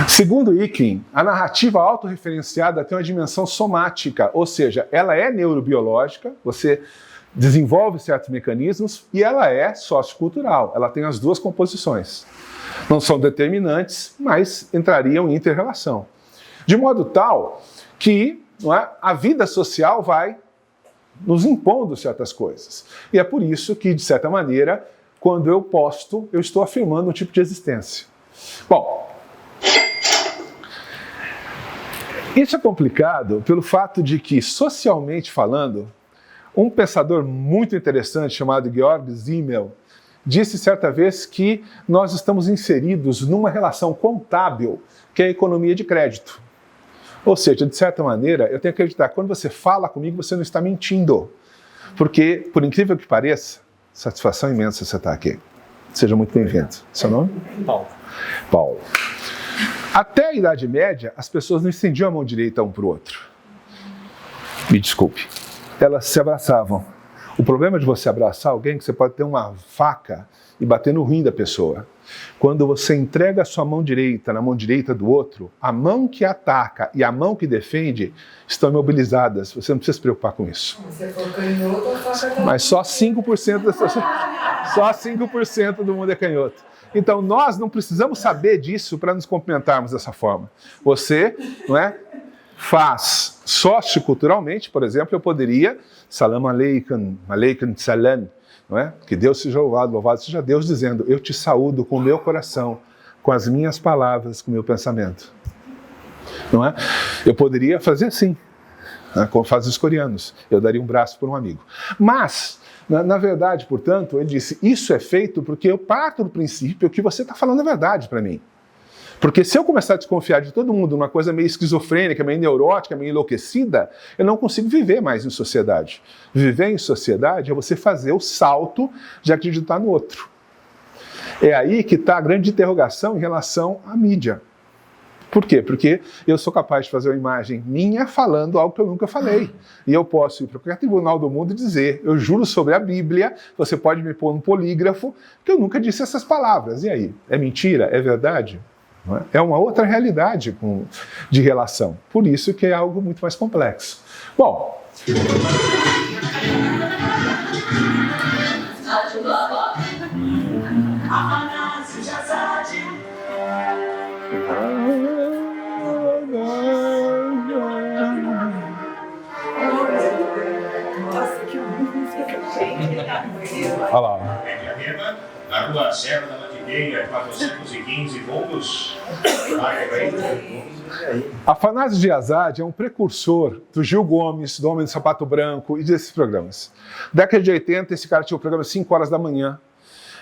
Segundo Ikin, a narrativa autorreferenciada tem uma dimensão somática, ou seja, ela é neurobiológica, você desenvolve certos mecanismos, e ela é sociocultural, ela tem as duas composições. Não são determinantes, mas entrariam em inter-relação. De modo tal que a vida social vai nos impondo certas coisas. E é por isso que, de certa maneira, quando eu posto, eu estou afirmando um tipo de existência. Bom, isso é complicado pelo fato de que, socialmente falando, um pensador muito interessante chamado Georg Simmel disse certa vez que nós estamos inseridos numa relação contábil que é a economia de crédito. Ou seja, de certa maneira, eu tenho que acreditar que quando você fala comigo, você não está mentindo. Porque, por incrível que pareça, satisfação imensa você estar aqui. Seja muito bem-vindo. Seu nome? Paulo. Paulo. Até a Idade Média, as pessoas não estendiam a mão direita um para o outro. Me desculpe. Elas se abraçavam. O problema de você abraçar alguém é que você pode ter uma faca e bater no rim da pessoa. Quando você entrega a sua mão direita na mão direita do outro, a mão que ataca e a mão que defende estão imobilizadas. Você não precisa se preocupar com isso. Você for canhoto, a faca tá... Mas só 5% das pessoas, só 5% do mundo é canhoto. Então nós não precisamos saber disso para nos cumprimentarmos dessa forma. Você, faz socioculturalmente, por exemplo, eu poderia salam aleikum, aleikum salam, que Deus seja louvado, louvado seja Deus, dizendo, eu te saúdo com o meu coração, com as minhas palavras, com o meu pensamento. Eu poderia fazer assim, como fazem os coreanos, eu daria um braço por um amigo. Mas, na verdade, portanto, ele disse, isso é feito porque eu parto do princípio que você está falando a verdade para mim. Porque se eu começar a desconfiar de todo mundo, uma coisa meio esquizofrênica, meio neurótica, meio enlouquecida, eu não consigo viver mais em sociedade. Viver em sociedade é você fazer o salto de acreditar no outro. É aí que está a grande interrogação em relação à mídia. Por quê? Porque eu sou capaz de fazer uma imagem minha falando algo que eu nunca falei. E eu posso ir para qualquer tribunal do mundo e dizer, eu juro sobre a Bíblia, você pode me pôr no polígrafo, que eu nunca disse essas palavras. E aí? É mentira? É verdade? É uma outra realidade de relação. Por isso que é algo muito mais complexo. Bom. Nossa, que música, gente. Olha lá. Na rua Serra da Mantiqueira, 415 volts. Afanásio de Azad é um precursor do Gil Gomes, do Homem do Sapato Branco e desses programas. Década de 80, esse cara tinha o programa 5 horas da manhã.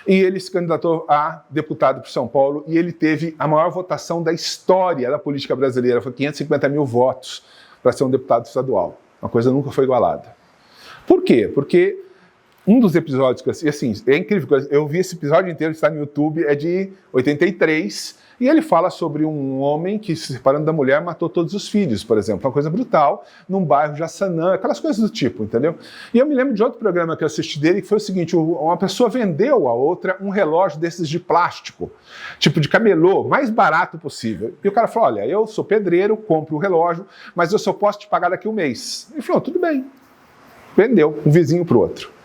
E ele se candidatou a deputado por São Paulo e ele teve a maior votação da história da política brasileira. Foi 550 mil votos para ser um deputado estadual. Uma coisa nunca foi igualada. Por quê? Porque um dos episódios, que assim, é incrível, eu vi esse episódio inteiro, está no YouTube, é de 83, e ele fala sobre um homem que, se separando da mulher, matou todos os filhos, por exemplo, uma coisa brutal, num bairro de Assanã, aquelas coisas do tipo, entendeu? E eu me lembro de outro programa que eu assisti dele, que foi o seguinte, uma pessoa vendeu a outra um relógio desses de plástico, tipo de camelô, mais barato possível. E o cara falou, olha, eu sou pedreiro, compro o relógio, mas eu só posso te pagar daqui um mês. Ele falou, tudo bem. Vendeu, um vizinho para o outro.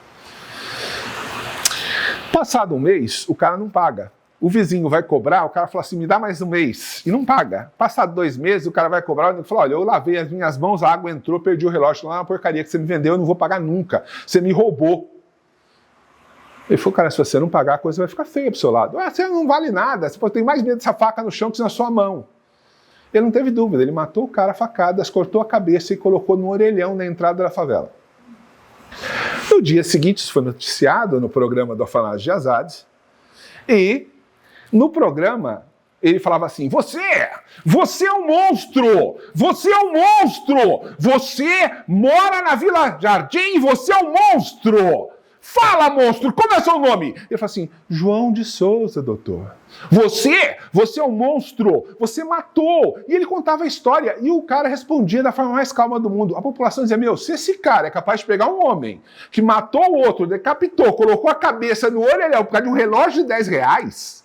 Passado um mês, o cara não paga. O vizinho vai cobrar, o cara fala assim, me dá mais um mês, e não paga. Passado 2 meses, o cara vai cobrar, e fala, olha, eu lavei as minhas mãos, a água entrou, perdi o relógio, lá na porcaria que você me vendeu, eu não vou pagar nunca. Você me roubou. Ele falou, cara, se você não pagar, a coisa vai ficar feia pro seu lado. Ah, você não vale nada, você pode ter mais medo dessa faca no chão que na sua mão. Ele não teve dúvida, ele matou o cara a facadas, cortou a cabeça e colocou no orelhão na entrada da favela. No dia seguinte, isso foi noticiado no programa do Afanásio de Azad, e no programa ele falava assim, você é um monstro, você é um monstro, você mora na Vila Jardim, você é um monstro. Fala, monstro, como é seu nome? Ele fala assim, João de Souza, doutor. Você é um monstro, você matou. E ele contava a história e o cara respondia da forma mais calma do mundo. A população dizia, meu, se esse cara é capaz de pegar um homem que matou o outro, decapitou, colocou a cabeça no orelhão por causa de um relógio de R$10,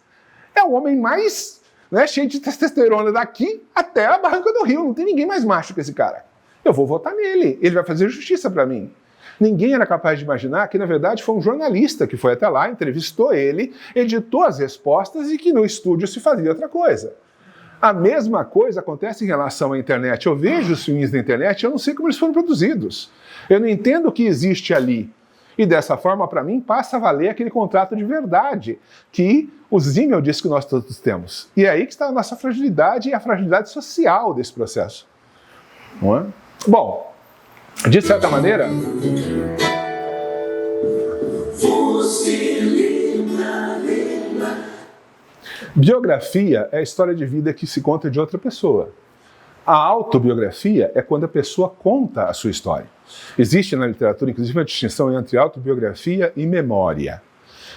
é o homem mais né, cheio de testosterona daqui até a Barranca do Rio. Não tem ninguém mais macho que esse cara. Eu vou votar nele. Ele vai fazer justiça para mim. Ninguém era capaz de imaginar que, na verdade, foi um jornalista que foi até lá, entrevistou ele, editou as respostas e que no estúdio se fazia outra coisa. A mesma coisa acontece em relação à internet. Eu vejo os filmes na internet, eu não sei como eles foram produzidos. Eu não entendo o que existe ali. E dessa forma, para mim, passa a valer aquele contrato de verdade que o Zimmel disse que nós todos temos. E é aí que está a nossa fragilidade e a fragilidade social desse processo. Não é? Bom, de certa maneira... Biografia é a história de vida que se conta de outra pessoa. A autobiografia é quando a pessoa conta a sua história. Existe na literatura, inclusive, uma distinção entre autobiografia e memória.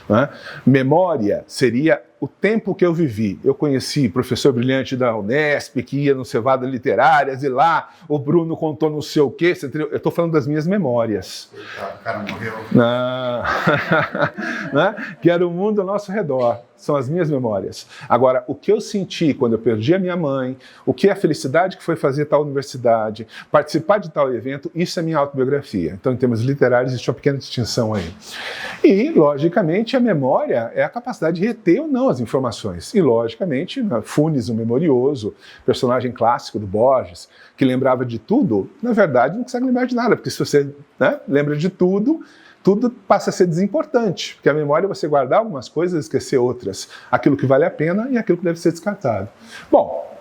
Né? Memória seria o tempo que eu vivi. Eu conheci professor brilhante da Unesp, que ia no Cevadas Literárias, e lá o Bruno contou não sei o quê. Eu estou falando das minhas memórias. Coitado, o cara morreu. Né? Que era o mundo ao nosso redor. São as minhas memórias. Agora, o que eu senti quando eu perdi a minha mãe, o que é a felicidade que foi fazer tal universidade, participar de tal evento, isso é minha autobiografia. Então, em termos literários, existe uma pequena distinção aí. E, logicamente, a memória é a capacidade de reter ou não as informações. E, logicamente, Funes, o memorioso, personagem clássico do Borges, que lembrava de tudo, na verdade, não consegue lembrar de nada, porque se você, né, lembra de tudo, tudo passa a ser desimportante, porque a memória é você guardar algumas coisas e esquecer outras. Aquilo que vale a pena e aquilo que deve ser descartado. Bom,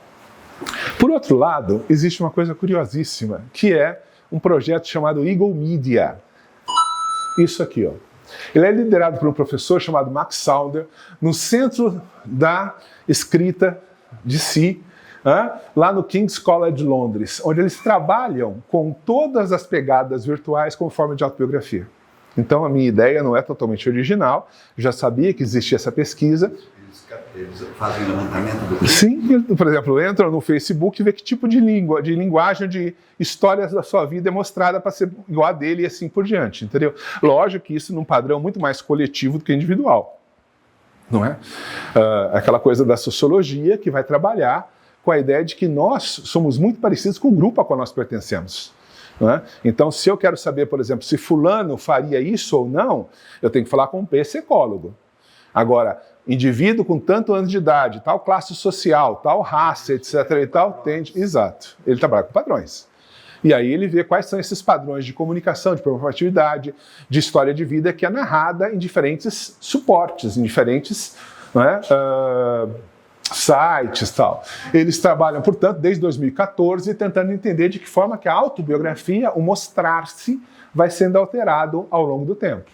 por outro lado, existe uma coisa curiosíssima, que é um projeto chamado Eagle Media. Isso aqui, ó. Ele é liderado por um professor chamado Max Sauder, no centro da escrita de si, lá no King's College de Londres, onde eles trabalham com todas as pegadas virtuais como forma de autobiografia. Então a minha ideia não é totalmente original, já sabia que existia essa pesquisa. Eles fazem levantamento do... Sim, por exemplo, entram no Facebook e vê que tipo de linguagem, de histórias da sua vida é mostrada para ser igual a dele e assim por diante, entendeu? Lógico que isso num padrão muito mais coletivo do que individual, não é? Aquela coisa da sociologia que vai trabalhar com a ideia de que nós somos muito parecidos com o grupo a qual nós pertencemos. Não é? Então, se eu quero saber, por exemplo, se fulano faria isso ou não, eu tenho que falar com um psicólogo. Agora, indivíduo com tanto anos de idade, tal classe social, tal raça, etc. e tal, tende... Exato. Ele trabalha com padrões. E aí ele vê quais são esses padrões de comunicação, de performatividade, de história de vida que é narrada em diferentes suportes, em diferentes... Não é? Sites e tal. Eles trabalham, portanto, desde 2014, tentando entender de que forma que a autobiografia, o mostrar-se, vai sendo alterado ao longo do tempo.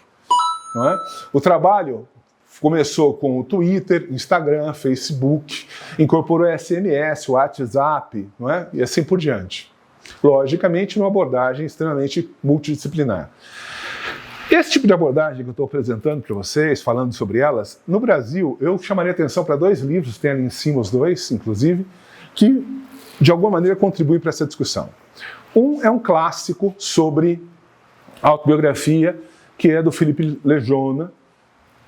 Não é? O trabalho começou com o Twitter, Instagram, Facebook, incorporou SMS, WhatsApp, não é? E assim por diante. Logicamente, numa abordagem extremamente multidisciplinar. Esse tipo de abordagem que eu estou apresentando para vocês, falando sobre elas, no Brasil, eu chamaria atenção para 2 livros, tem ali em cima os 2, inclusive, que de alguma maneira contribuem para essa discussão. Um é um clássico sobre autobiografia, que é do Philippe Lejeune,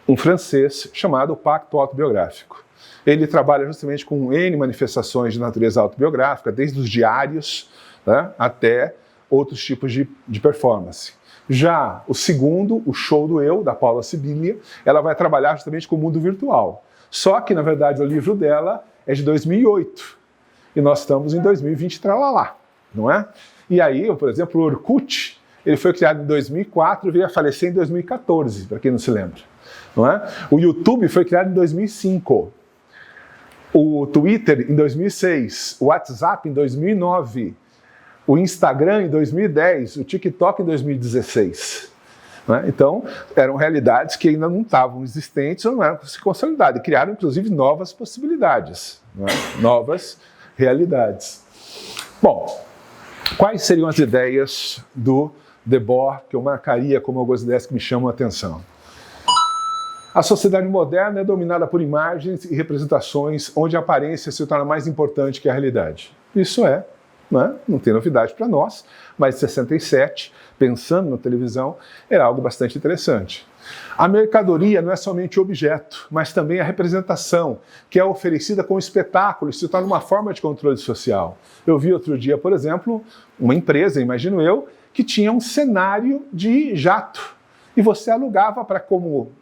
um francês, chamado O Pacto Autobiográfico. Ele trabalha justamente com N manifestações de natureza autobiográfica, desde os diários, né, até outros tipos de performance. Já o segundo, O Show do Eu, da Paula Sibilia, ela vai trabalhar justamente com o mundo virtual. Só que, na verdade, o livro dela é de 2008. E nós estamos em 2020, tralalá, não é? E aí, por exemplo, o Orkut, ele foi criado em 2004 e veio a falecer em 2014, para quem não se lembra. Não é? O YouTube foi criado em 2005. O Twitter em 2006. O WhatsApp em 2009. O Instagram em 2010, o TikTok em 2016. Né? Então, eram realidades que ainda não estavam existentes ou não eram se consolidadas. E criaram, inclusive, novas possibilidades, né? Novas realidades. Bom, quais seriam as ideias do Debord que eu marcaria como algumas ideias que me chamam a atenção? A sociedade moderna é dominada por imagens e representações onde a aparência se torna mais importante que a realidade. Isso é Não tem novidade para nós, mas em 67, pensando na televisão, era algo bastante interessante. A mercadoria não é somente o objeto, mas também a representação, que é oferecida como espetáculo e se torna uma forma de controle social. Eu vi outro dia, por exemplo, uma empresa, imagino eu, que tinha um cenário de jato. E você alugava para, como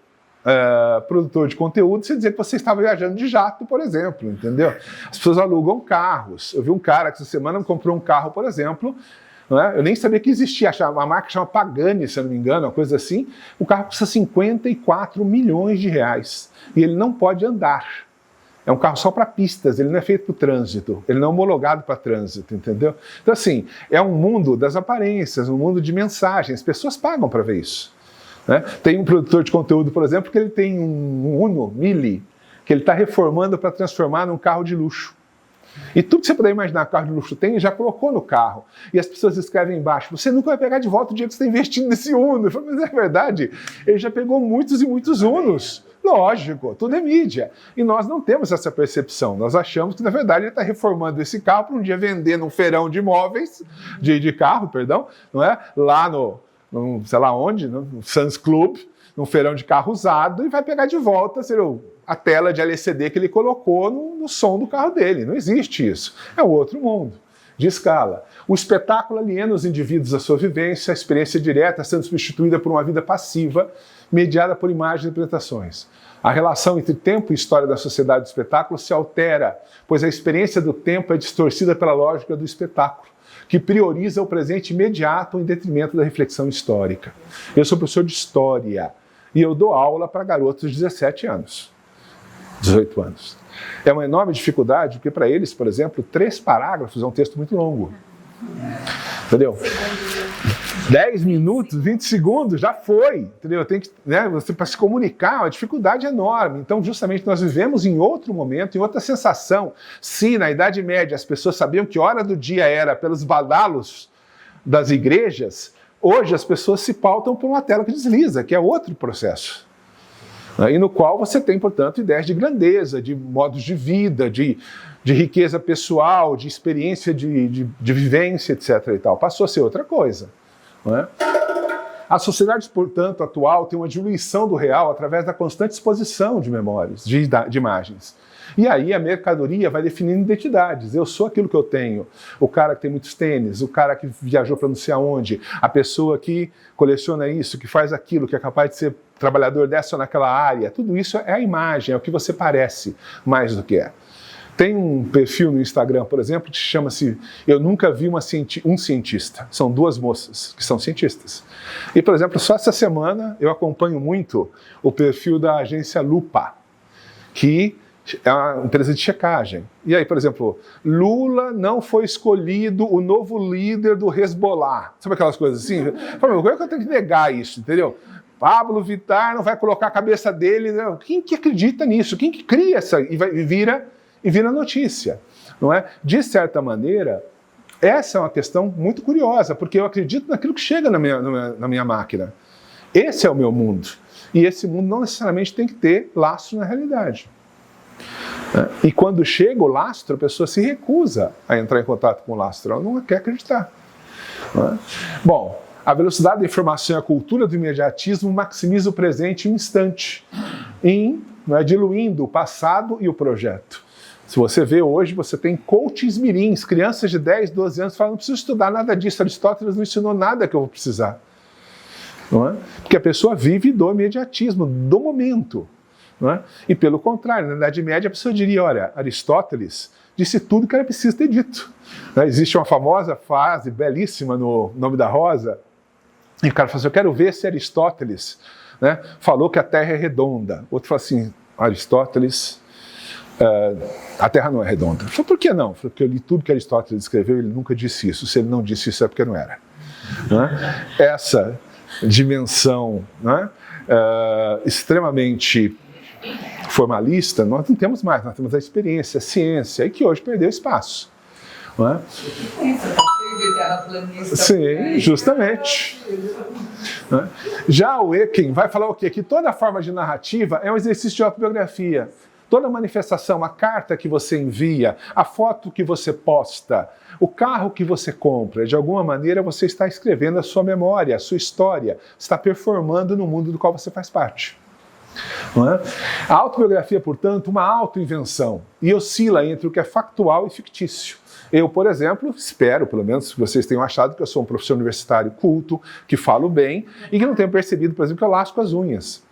produtor de conteúdo, você dizer que você estava viajando de jato, por exemplo, entendeu? As pessoas alugam carros. Eu vi um cara que essa semana comprou um carro, por exemplo, eu nem sabia que existia, uma marca chama Pagani, se eu não me engano, uma coisa assim. O carro custa 54 milhões de reais e ele não pode andar. É um carro só para pistas, ele não é feito para o trânsito, ele não é homologado para trânsito, entendeu? Então, assim, é um mundo das aparências, um mundo de mensagens, pessoas pagam para ver isso. Tem um produtor de conteúdo, por exemplo, que ele tem um Uno Mille, que ele está reformando para transformar num carro de luxo. E tudo que você puder imaginar que carro de luxo tem, ele já colocou no carro. E as pessoas escrevem embaixo, você nunca vai pegar de volta o dia que você está investindo nesse Uno. Eu falo, mas é verdade, ele já pegou muitos e muitos Unos. Lógico, tudo é mídia. E nós não temos essa percepção. Nós achamos que, na verdade, ele está reformando esse carro para um dia vender num feirão de imóveis, de carro, perdão, não é? Lá no sei lá onde, no Suns Club, num feirão de carro usado, e vai pegar de volta a tela de LCD que ele colocou no som do carro dele. Não existe isso. É um outro mundo, de escala. O espetáculo aliena os indivíduos à sua vivência, a experiência direta sendo substituída por uma vida passiva, mediada por imagens e interpretações. A relação entre tempo e história da sociedade do espetáculo se altera, pois a experiência do tempo é distorcida pela lógica do espetáculo, que prioriza o presente imediato em detrimento da reflexão histórica. Eu sou professor de história e eu dou aula para garotos de 17 anos, 18 anos. É uma enorme dificuldade, porque para eles, por exemplo, 3 parágrafos é um texto muito longo. Entendeu? 10 minutos, 20 segundos, já foi, entendeu? Tem que, você para se comunicar, a dificuldade é enorme. Então, justamente, nós vivemos em outro momento, em outra sensação. Se na Idade Média as pessoas sabiam que hora do dia era pelos badalos das igrejas, hoje as pessoas se pautam por uma tela que desliza, que é outro processo. E no qual você tem, portanto, ideias de grandeza, de modos de vida, de riqueza pessoal, de experiência de vivência, etc. e tal. Passou a ser outra coisa. Não é? A sociedade, portanto, atual tem uma diluição do real através da constante exposição de memórias, de imagens. E aí a mercadoria vai definindo identidades. Eu sou aquilo que eu tenho. O cara que tem muitos tênis, o cara que viajou para não sei aonde, a pessoa que coleciona isso, que faz aquilo, que é capaz de ser trabalhador dessa ou naquela área. Tudo isso é a imagem, é o que você parece mais do que é. Tem um perfil no Instagram, por exemplo, que chama-se Eu Nunca Vi um Cientista. São 2 moças que são cientistas. E, por exemplo, só essa semana eu acompanho muito o perfil da agência Lupa, que é uma empresa de checagem. E aí, por exemplo, Lula não foi escolhido o novo líder do Hezbollah. Sabe aquelas coisas assim? Como é que eu tenho que negar isso, entendeu? Pablo Vittar não vai colocar a cabeça dele. Não. Quem que acredita nisso? Quem que cria essa... E vira notícia, não é? De certa maneira, essa é uma questão muito curiosa, porque eu acredito naquilo que chega na minha máquina. Esse é o meu mundo. E esse mundo não necessariamente tem que ter lastro na realidade. E quando chega o lastro, a pessoa se recusa a entrar em contato com o lastro. Ela não quer acreditar. Não é? Bom, a velocidade da informação e a cultura do imediatismo maximiza o presente instante, diluindo o passado e o projeto. Se você vê hoje, você tem coaches mirins, crianças de 10, 12 anos falando, não preciso estudar nada disso, Aristóteles não ensinou nada que eu vou precisar. Não é? Porque a pessoa vive do imediatismo, do momento. Não é? E pelo contrário, na Idade Média a pessoa diria, olha, Aristóteles disse tudo que era preciso ter dito. Existe uma famosa frase, belíssima no Nome da Rosa, e o cara fala assim, eu quero ver se Aristóteles falou que a Terra é redonda. Outro fala assim, Aristóteles... a Terra não é redonda. Falei, por que não? Falei, porque eu li tudo que Aristóteles escreveu e ele nunca disse isso. Se ele não disse isso é porque não era. Essa dimensão extremamente formalista, nós não temos mais. Nós temos a experiência, a ciência, e que hoje perdeu espaço. Não é? Sim, justamente. Já o Eken vai falar o quê? Que toda forma de narrativa é um exercício de autobiografia. toda manifestação, a carta que você envia, a foto que você posta, o carro que você compra, de alguma maneira você está escrevendo a sua memória, a sua história, está performando no mundo do qual você faz parte. Não é? A autobiografia, portanto, uma autoinvenção e oscila entre o que é factual e fictício. Eu, por exemplo, espero, pelo menos, que vocês tenham achado que eu sou um professor universitário culto, que falo bem e que não tenham percebido, por exemplo, que eu lasco as unhas.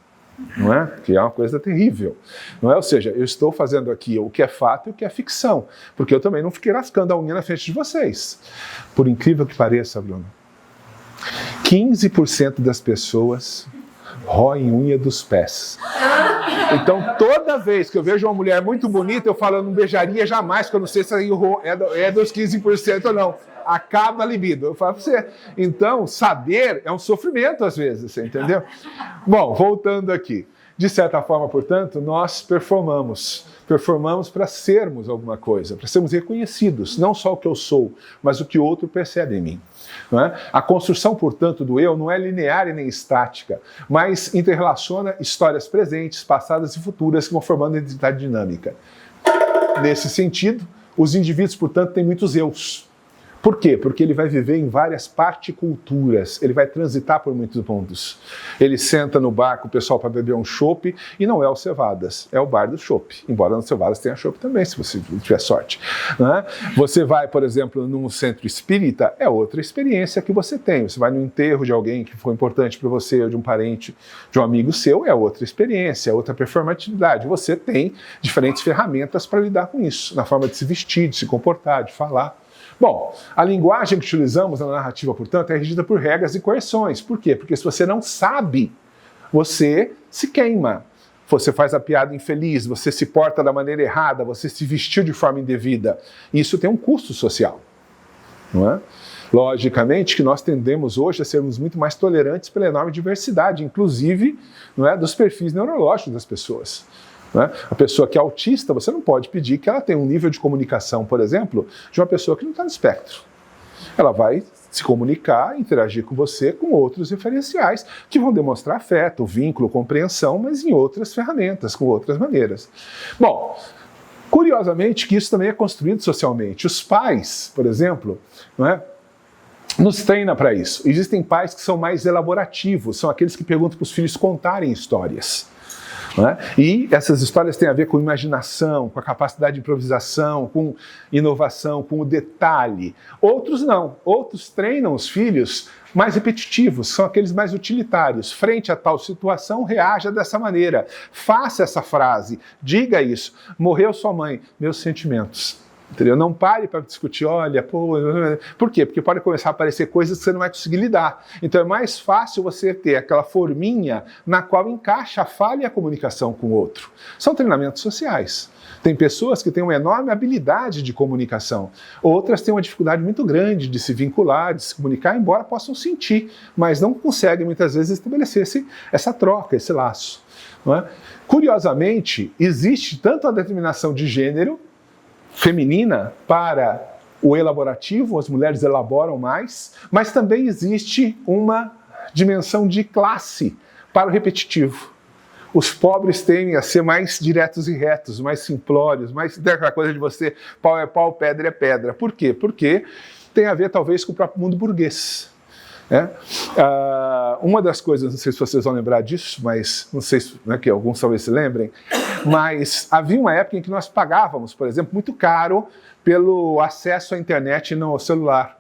Não é? Que é uma coisa terrível. Não é? Ou seja, eu estou fazendo aqui o que é fato e o que é ficção, porque eu também não fiquei lascando a unha na frente de vocês. Por incrível que pareça, Bruno, 15% das pessoas roem unha dos pés. Então, toda vez que eu vejo uma mulher muito bonita, eu falo, eu não beijaria jamais, porque eu não sei se é dos 15% ou não. Acaba a libido. Eu falo pra você. Então, saber é um sofrimento às vezes, você entendeu? Bom, voltando aqui. De certa forma, portanto, nós performamos. Performamos para sermos alguma coisa, para sermos reconhecidos, não só o que eu sou, mas o que o outro percebe em mim. Não é? A construção, portanto, do eu não é linear e nem estática, mas interrelaciona histórias presentes, passadas e futuras que vão formando identidade dinâmica. Nesse sentido, os indivíduos, portanto, têm muitos eus. Por quê? Porque ele vai viver em várias particulturas, ele vai transitar por muitos mundos. Ele senta no bar com o pessoal para beber um chopp e não é o Cevadas, é o bar do chopp. Embora no Cevadas tenha chopp também, se você tiver sorte. Né? Você vai, por exemplo, num centro espírita, é outra experiência que você tem. Você vai no enterro de alguém que foi importante para você, ou de um parente, de um amigo seu, é outra experiência, é outra performatividade. Você tem diferentes ferramentas para lidar com isso, na forma de se vestir, de se comportar, de falar. Bom, a linguagem que utilizamos na narrativa, portanto, é regida por regras e coerções. Por quê? Porque se você não sabe, você se queima. Você faz a piada infeliz, você se porta da maneira errada, você se vestiu de forma indevida. Isso tem um custo social, não é? Logicamente que nós tendemos hoje a sermos muito mais tolerantes pela enorme diversidade, inclusive, não é, dos perfis neurológicos das pessoas. Né? A pessoa que é autista, você não pode pedir que ela tenha um nível de comunicação, por exemplo, de uma pessoa que não está no espectro. Ela vai se comunicar, interagir com você com outros referenciais que vão demonstrar afeto, vínculo, compreensão, mas em outras ferramentas, com outras maneiras. Bom, curiosamente que isso também é construído socialmente. Os pais, por exemplo, não é, nos treina para isso. Existem pais que são mais elaborativos, são aqueles que perguntam para os filhos contarem histórias. Né? E essas histórias têm a ver com imaginação, com a capacidade de improvisação, com inovação, com o detalhe. Outros não. Outros treinam os filhos mais repetitivos, são aqueles mais utilitários. Frente a tal situação, reaja dessa maneira. Faça essa frase, diga isso. Morreu sua mãe, meus sentimentos. Entendeu? Não pare para discutir, olha, pô... Por quê? Porque pode começar a aparecer coisas que você não vai conseguir lidar. Então é mais fácil você ter aquela forminha na qual encaixa a fala e a comunicação com o outro. São treinamentos sociais. Tem pessoas que têm uma enorme habilidade de comunicação. Outras têm uma dificuldade muito grande de se vincular, de se comunicar, embora possam sentir, mas não conseguem muitas vezes estabelecer essa troca, esse laço. Não é? Curiosamente, existe tanto a determinação de gênero feminina para o elaborativo, as mulheres elaboram mais, mas também existe uma dimensão de classe para o repetitivo. Os pobres tendem a ser mais diretos e retos, mais simplórios, mais daquela coisa de você, pau é pau, pedra é pedra. Por quê? Porque tem a ver talvez com o próprio mundo burguês. Uma das coisas, não sei se vocês vão lembrar disso, mas não sei se, que alguns talvez se lembrem, mas havia uma época em que nós pagávamos, por exemplo, muito caro pelo acesso à internet no celular.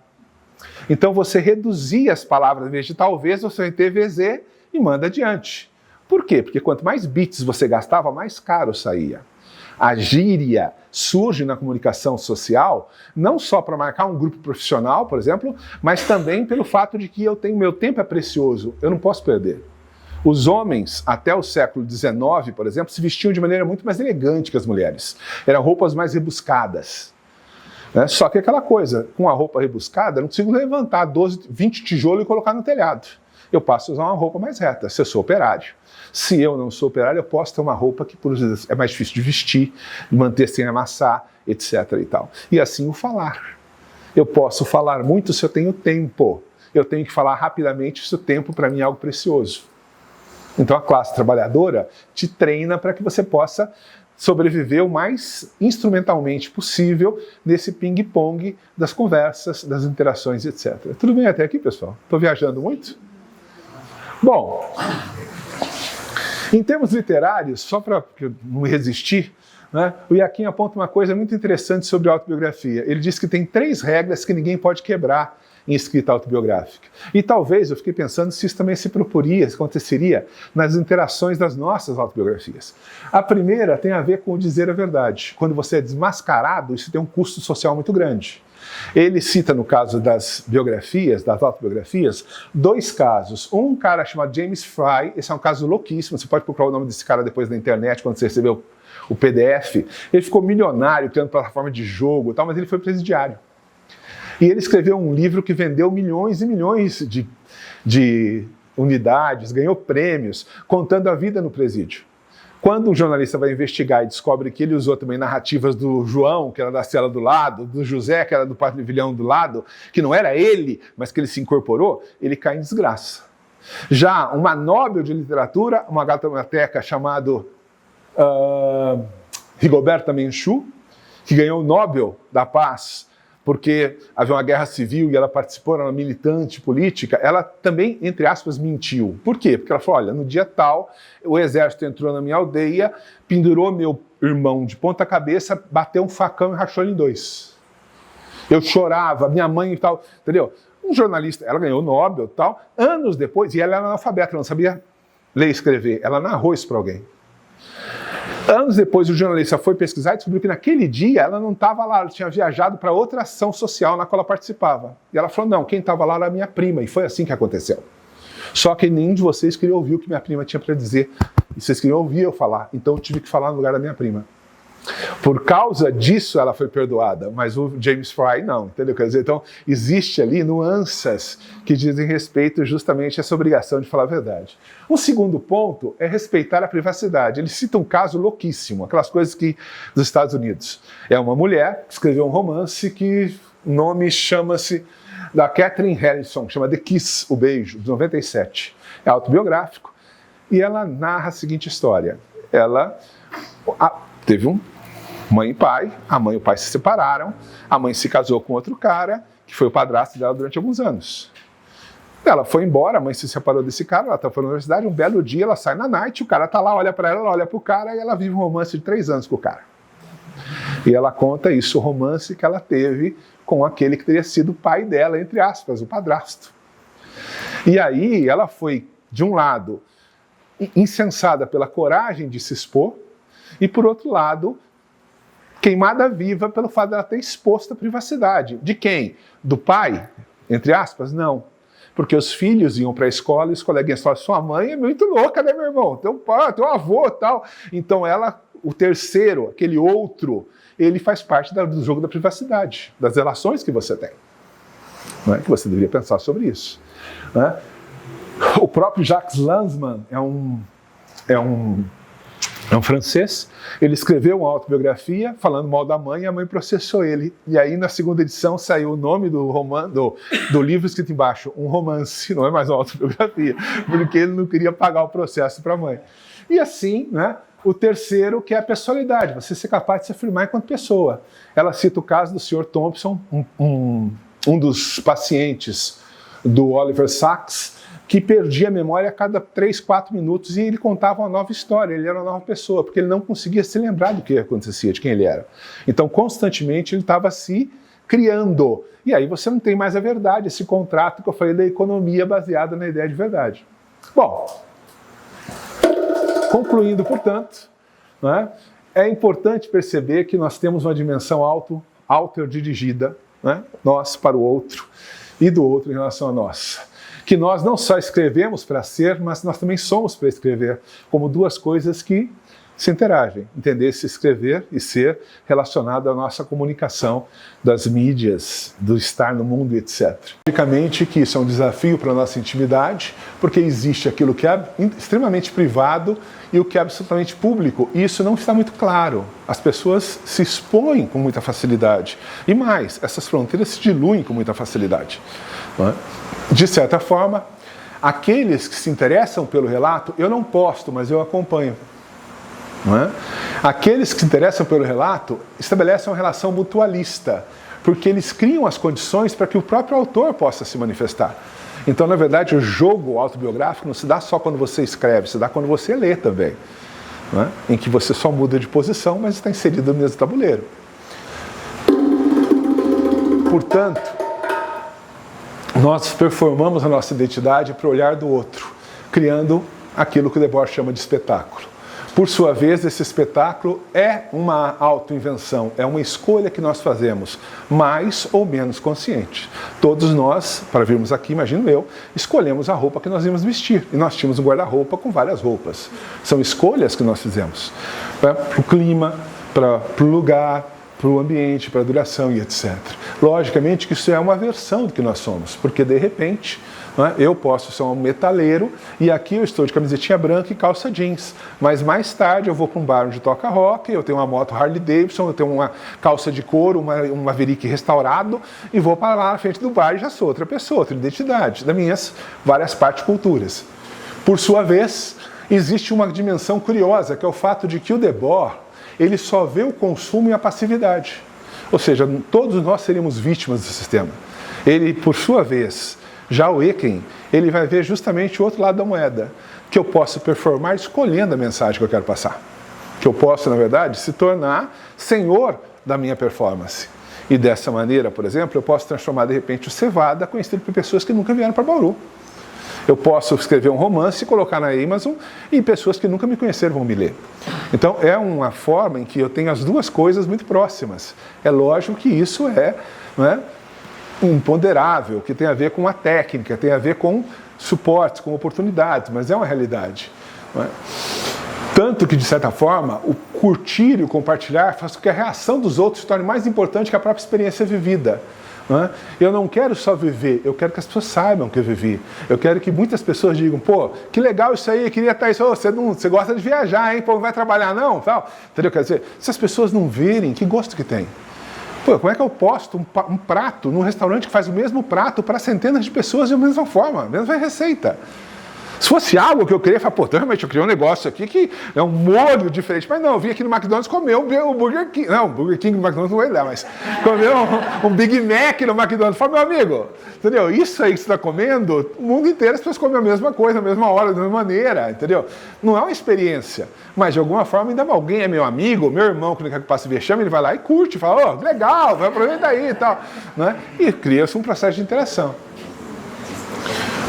Então você reduzia as palavras, em vez de talvez, você vai ter VZ e manda adiante. Por quê? Porque quanto mais bits você gastava, mais caro saía. A gíria surge na comunicação social, não só para marcar um grupo profissional, por exemplo, mas também pelo fato de que meu tempo é precioso, eu não posso perder. Os homens, até o século XIX, por exemplo, se vestiam de maneira muito mais elegante que as mulheres. Eram roupas mais rebuscadas. Né? Só que aquela coisa, com a roupa rebuscada, eu não consigo levantar 12, 20 tijolos e colocar no telhado. Eu passo a usar uma roupa mais reta, se eu sou operário. Se eu não sou operário, eu posso ter uma roupa que por vezes é mais difícil de vestir, de manter sem amassar, etc. e tal. E assim o falar. Eu posso falar muito se eu tenho tempo. Eu tenho que falar rapidamente se o tempo para mim é algo precioso. Então a classe trabalhadora te treina para que você possa sobreviver o mais instrumentalmente possível nesse ping-pong das conversas, das interações, etc. Tudo bem até aqui, pessoal? Estou viajando muito? Bom, em termos literários, só para não resistir, né, o Yakin aponta uma coisa muito interessante sobre a autobiografia. Ele diz que tem 3 regras que ninguém pode quebrar em escrita autobiográfica. E talvez, eu fiquei pensando se isso também se aconteceria nas interações das nossas autobiografias. A primeira tem a ver com o dizer a verdade. Quando você é desmascarado, isso tem um custo social muito grande. Ele cita, no caso das biografias, das autobiografias, 2 casos. Um cara chamado James Fry, esse é um caso louquíssimo, você pode procurar o nome desse cara depois na internet, quando você recebeu o PDF. Ele ficou milionário, criando plataforma de jogo e tal, mas ele foi presidiário. E ele escreveu um livro que vendeu milhões e milhões de unidades, ganhou prêmios, contando a vida no presídio. Quando um jornalista vai investigar e descobre que ele usou também narrativas do João, que era da cela do lado, do José, que era do pavilhão do lado, que não era ele, mas que ele se incorporou, ele cai em desgraça. Já uma Nobel de literatura, uma guatemalteca chamada Rigoberta Menchú, que ganhou o Nobel da Paz porque havia uma guerra civil e ela participou, era uma militante política, ela também, entre aspas, mentiu. Por quê? Porque ela falou, olha, no dia tal, o exército entrou na minha aldeia, pendurou meu irmão de ponta cabeça, bateu um facão e rachou ele em 2. Eu chorava, minha mãe e tal, entendeu? Um jornalista, ela ganhou o Nobel e tal, anos depois, e ela era analfabeta, ela não sabia ler e escrever, ela narrou isso para alguém. Anos depois, o jornalista foi pesquisar e descobriu que naquele dia ela não estava lá, ela tinha viajado para outra ação social na qual ela participava. E ela falou, não, quem estava lá era a minha prima, e foi assim que aconteceu. Só que nenhum de vocês queria ouvir o que minha prima tinha para dizer, e vocês queriam ouvir eu falar, então eu tive que falar no lugar da minha prima. Por causa disso ela foi perdoada, mas o James Fry não, entendeu? Quer dizer, então existe ali nuances que dizem respeito justamente a essa obrigação de falar a verdade. Um segundo ponto é respeitar a privacidade. Ele cita um caso louquíssimo, aquelas coisas que dos Estados Unidos. É uma mulher que escreveu um romance que o nome chama-se da Catherine Harrison, chama The Kiss, O Beijo, de 97. É autobiográfico e ela narra a seguinte história. Ela teve mãe e pai, a mãe e o pai se separaram, a mãe se casou com outro cara, que foi o padrasto dela durante alguns anos. Ela foi embora, a mãe se separou desse cara, ela estava na universidade, um belo dia ela sai na night, o cara está lá, olha para ela olha para o cara e ela vive um romance de 3 anos com o cara. E ela conta isso, o romance que ela teve com aquele que teria sido o pai dela, entre aspas, o padrasto. E aí ela foi, de um lado, incensada pela coragem de se expor, e por outro lado, queimada viva pelo fato de ela ter exposto a privacidade. De quem? Do pai? Entre aspas, não. Porque os filhos iam para a escola e os coleguinhas falavam, sua mãe é muito louca, né, meu irmão? Teu pai, teu avô e tal. Então ela, o terceiro, aquele outro, ele faz parte do jogo da privacidade, das relações que você tem. Não é? Que você deveria pensar sobre isso. Não é? O próprio Jacques Lanzmann é um francês, ele escreveu uma autobiografia falando mal da mãe e a mãe processou ele. E aí na segunda edição saiu o nome do livro escrito embaixo, um romance, não é mais uma autobiografia, porque ele não queria pagar o processo para a mãe. E assim, né, o terceiro, que é a pessoalidade, você ser capaz de se afirmar enquanto pessoa. Ela cita o caso do Sr. Thompson, um dos pacientes do Oliver Sacks, que perdia a memória a cada 3, 4 minutos e ele contava uma nova história, ele era uma nova pessoa, porque ele não conseguia se lembrar do que acontecia, de quem ele era. Então, constantemente, ele estava se criando. E aí você não tem mais a verdade, esse contrato que eu falei da economia baseada na ideia de verdade. Bom, concluindo, portanto, né, é importante perceber que nós temos uma dimensão auto-dirigida, né, nós para o outro e do outro em relação a nós. Que nós não só escrevemos para ser, mas nós também somos para escrever, como 2 coisas que se interagem. Entender se escrever e ser relacionado à nossa comunicação das mídias, do estar no mundo, etc. Logicamente que isso é um desafio para a nossa intimidade, porque existe aquilo que é extremamente privado e o que é absolutamente público, e isso não está muito claro. As pessoas se expõem com muita facilidade. E mais, essas fronteiras se diluem com muita facilidade. Não é? De certa forma, aqueles que se interessam pelo relato, eu não posto, mas eu acompanho. Não é? Aqueles que se interessam pelo relato estabelecem uma relação mutualista, porque eles criam as condições para que o próprio autor possa se manifestar. Então, na verdade, o jogo autobiográfico não se dá só quando você escreve, se dá quando você lê também, não é? Em que você só muda de posição, mas está inserido no mesmo tabuleiro. Portanto, nós performamos a nossa identidade para o olhar do outro, criando aquilo que o Debord chama de espetáculo. Por sua vez, esse espetáculo é uma autoinvenção, é uma escolha que nós fazemos, mais ou menos consciente. Todos nós, para virmos aqui, imagino eu, escolhemos a roupa que nós íamos vestir. E nós tínhamos um guarda-roupa com várias roupas. São escolhas que nós fizemos. Para o clima, para o lugar, para o ambiente, para a duração e etc. Logicamente que isso é uma versão do que nós somos, porque de repente, não é, eu posso ser um metaleiro e aqui eu estou de camisetinha branca e calça jeans, mas mais tarde eu vou para um bar onde toca rock, eu tenho uma moto Harley Davidson, eu tenho uma calça de couro, um Maverick restaurado e vou para lá na frente do bar e já sou outra pessoa, outra identidade, das minhas várias partes culturas. Por sua vez, existe uma dimensão curiosa, que é o fato de que o Debord, ele só vê o consumo e a passividade. Ou seja, todos nós seríamos vítimas do sistema. Ele, por sua vez, já o Eken, ele vai ver justamente o outro lado da moeda, que eu posso performar escolhendo a mensagem que eu quero passar. Que eu posso, na verdade, se tornar senhor da minha performance. E dessa maneira, por exemplo, eu posso transformar, de repente, o Cevada conhecido por pessoas que nunca vieram para Bauru. Eu posso escrever um romance e colocar na Amazon e pessoas que nunca me conheceram vão me ler. Então, é uma forma em que eu tenho as duas coisas muito próximas. É lógico que isso não é imponderável, que tem a ver com a técnica, tem a ver com suportes, com oportunidades, mas é uma realidade. Não é? Tanto que, de certa forma, o curtir e o compartilhar faz com que a reação dos outros se torne mais importante que a própria experiência vivida. Não é? Eu não quero só viver, eu quero que as pessoas saibam que eu vivi. Eu quero que muitas pessoas digam, pô, que legal isso aí, eu queria estar isso, você gosta de viajar, hein? Pô, não vai trabalhar não? Tal. Entendeu? Quer dizer, se as pessoas não verem, que gosto que tem? Pô, como é que eu posto um prato num restaurante que faz o mesmo prato para centenas de pessoas da mesma forma, mesma receita? Se fosse algo que eu queria, falar, pô, realmente eu criei um negócio aqui que é um molho diferente. Mas não, eu vim aqui no McDonald's comer o Burger King. Não, o Burger King no McDonald's não vai dar, mas comer um Big Mac no McDonald's. Fala, meu amigo, entendeu? Isso aí que você está comendo, o mundo inteiro as pessoas comem a mesma coisa, a mesma hora, da mesma maneira, entendeu? Não é uma experiência, mas de alguma forma ainda alguém é meu amigo, meu irmão, que não quer que passe vexame, ele vai lá e curte, fala, oh, legal, vai aproveitar aí e tal. Né? E cria-se um processo de interação.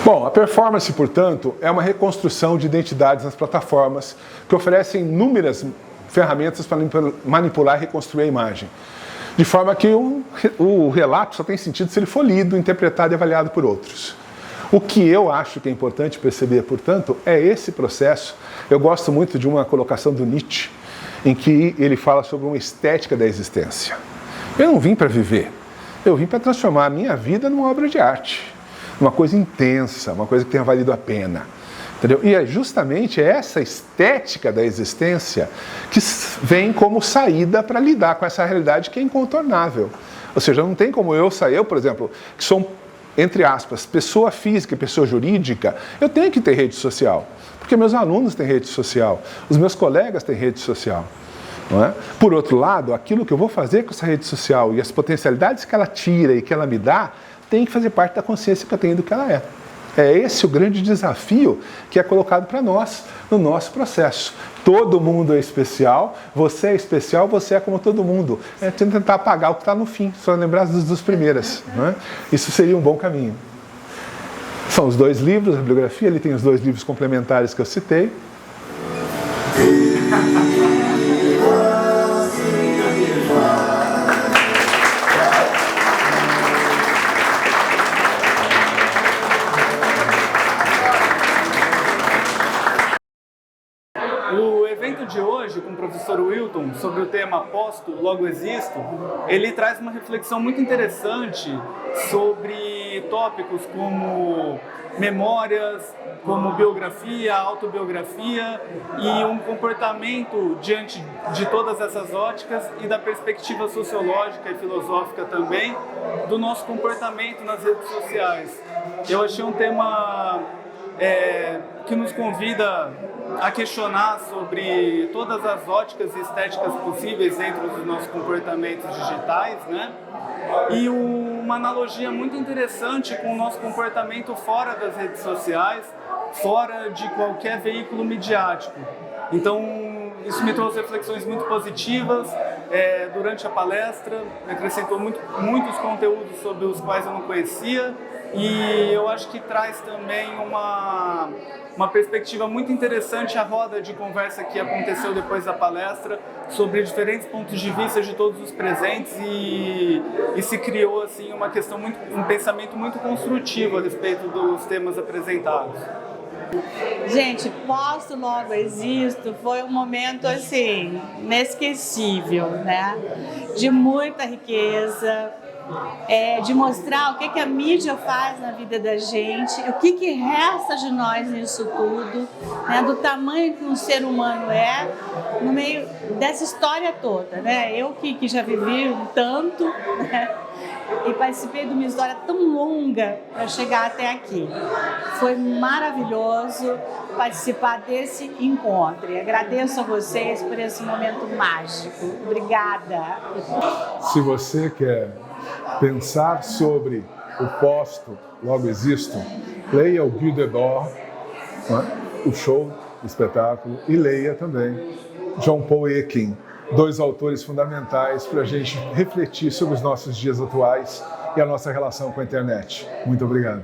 Bom, a performance, portanto, é uma reconstrução de identidades nas plataformas que oferecem inúmeras ferramentas para manipular e reconstruir a imagem. De forma que o relato só tem sentido se ele for lido, interpretado e avaliado por outros. O que eu acho que é importante perceber, portanto, é esse processo. Eu gosto muito de uma colocação do Nietzsche, em que ele fala sobre uma estética da existência. Eu não vim para viver, eu vim para transformar a minha vida numa obra de arte. Uma coisa intensa, uma coisa que tenha valido a pena. Entendeu? E é justamente essa estética da existência que vem como saída para lidar com essa realidade que é incontornável. Ou seja, não tem como eu, por exemplo, que sou, entre aspas, pessoa física e pessoa jurídica, eu tenho que ter rede social. Porque meus alunos têm rede social, os meus colegas têm rede social. Não é? Por outro lado, aquilo que eu vou fazer com essa rede social e as potencialidades que ela tira e que ela me dá, tem que fazer parte da consciência que eu tenho do que ela é. É esse o grande desafio que é colocado para nós no nosso processo. Todo mundo é especial, você é como todo mundo. É tentar apagar o que está no fim, só lembrar das duas primeiras. Não é? Isso seria um bom caminho. São os dois livros, a bibliografia, ele tem os dois livros complementares que eu citei. O evento de hoje, com o professor Wilton, sobre o tema Posto, Logo Existo, ele traz uma reflexão muito interessante sobre tópicos como memórias, como biografia, autobiografia e um comportamento diante de todas essas óticas e da perspectiva sociológica e filosófica também do nosso comportamento nas redes sociais. Eu achei um tema que nos convida a questionar sobre todas as óticas e estéticas possíveis dentro dos nossos comportamentos digitais, né? E uma analogia muito interessante com o nosso comportamento fora das redes sociais, fora de qualquer veículo midiático. Então, isso me trouxe reflexões muito positivas durante a palestra, me acrescentou muitos conteúdos sobre os quais eu não conhecia, e eu acho que traz também uma perspectiva muito interessante a roda de conversa que aconteceu depois da palestra sobre diferentes pontos de vista de todos os presentes, e se criou assim um pensamento muito construtivo a respeito dos temas apresentados. Gente, Posto Logo Existo foi um momento assim inesquecível, né? De muita riqueza, de mostrar o que a mídia faz na vida da gente, o que resta de nós nisso tudo, né? Do tamanho que um ser humano é no meio dessa história toda, né? Eu que já vivi um tanto, né? E participei de uma história tão longa para chegar até aqui. Foi maravilhoso participar desse encontro. E agradeço a vocês por esse momento mágico. Obrigada. Se você quer pensar sobre o Posto Logo Existo, leia o Guy Debord, o show, o espetáculo, e leia também John Paul Ekin, 2 autores fundamentais para a gente refletir sobre os nossos dias atuais e a nossa relação com a internet. Muito obrigado.